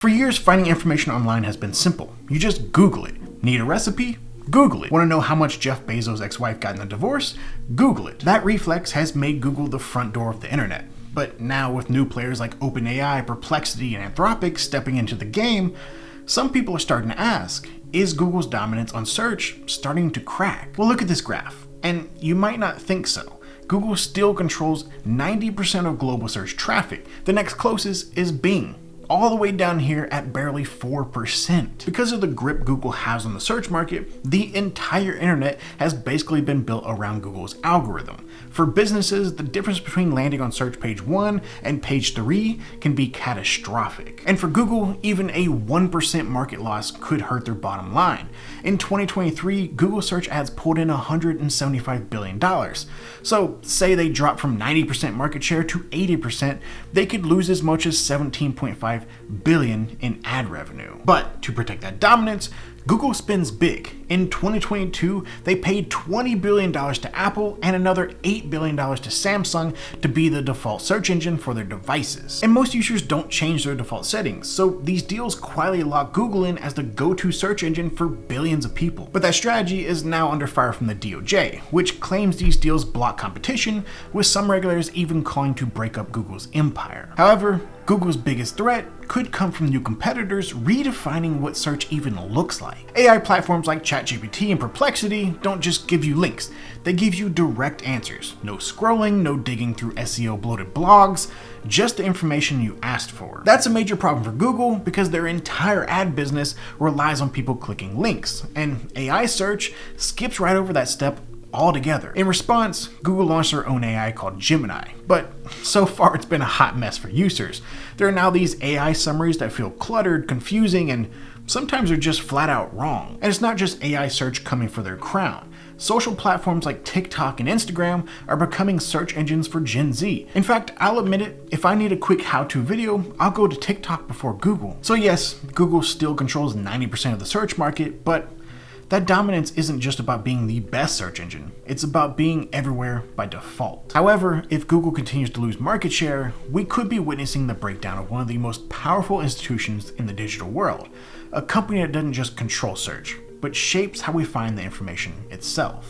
For years, finding information online has been simple. You just Google it. Need a recipe? Google it. Want to know how much Jeff Bezos' ex-wife got in a divorce? Google it. That reflex has made Google the front door of the internet. But now with new players like OpenAI, Perplexity, and Anthropic stepping into the game, some people are starting to ask, is Google's dominance on search starting to crack? Well, look at this graph, and you might not think so. Google still controls 90% of global search traffic. The next closest is Bing, all the way down here at barely 4%. Because of the grip Google has on the search market, the entire internet has basically been built around Google's algorithm. For businesses, the difference between landing on search page 1 and page 3 can be catastrophic. And for Google, even a 1% market loss could hurt their bottom line. In 2023, Google search ads pulled in $175 billion. So say they drop from 90% market share to 80%, they could lose as much as $17.5 billion in ad revenue. But to protect that dominance, Google spends big. In 2022, they paid $20 billion to Apple and another $8 billion to Samsung to be the default search engine for their devices. And most users don't change their default settings, so these deals quietly lock Google in as the go-to search engine for billions of people. But that strategy is now under fire from the DOJ, which claims these deals block competition, with some regulators even calling to break up Google's empire. However, Google's biggest threat could come from new competitors redefining what search even looks like. AI platforms like ChatGPT and Perplexity don't just give you links, they give you direct answers. No scrolling, no digging through SEO bloated blogs, just the information you asked for. That's a major problem for Google because their entire ad business relies on people clicking links, and AI search skips right over that step altogether. In response, Google launched their own AI called Gemini, but so far it's been a hot mess for users. There are now these AI summaries that feel cluttered, confusing, and sometimes are just flat out wrong. And it's not just AI search coming for their crown. Social platforms like TikTok and Instagram are becoming search engines for Gen Z. In fact, I'll admit it, if I need a quick how-to video, I'll go to TikTok before Google. So yes, Google still controls 90% of the search market, but that dominance isn't just about being the best search engine, it's about being everywhere by default. However, if Google continues to lose market share, we could be witnessing the breakdown of one of the most powerful institutions in the digital world, a company that doesn't just control search, but shapes how we find the information itself.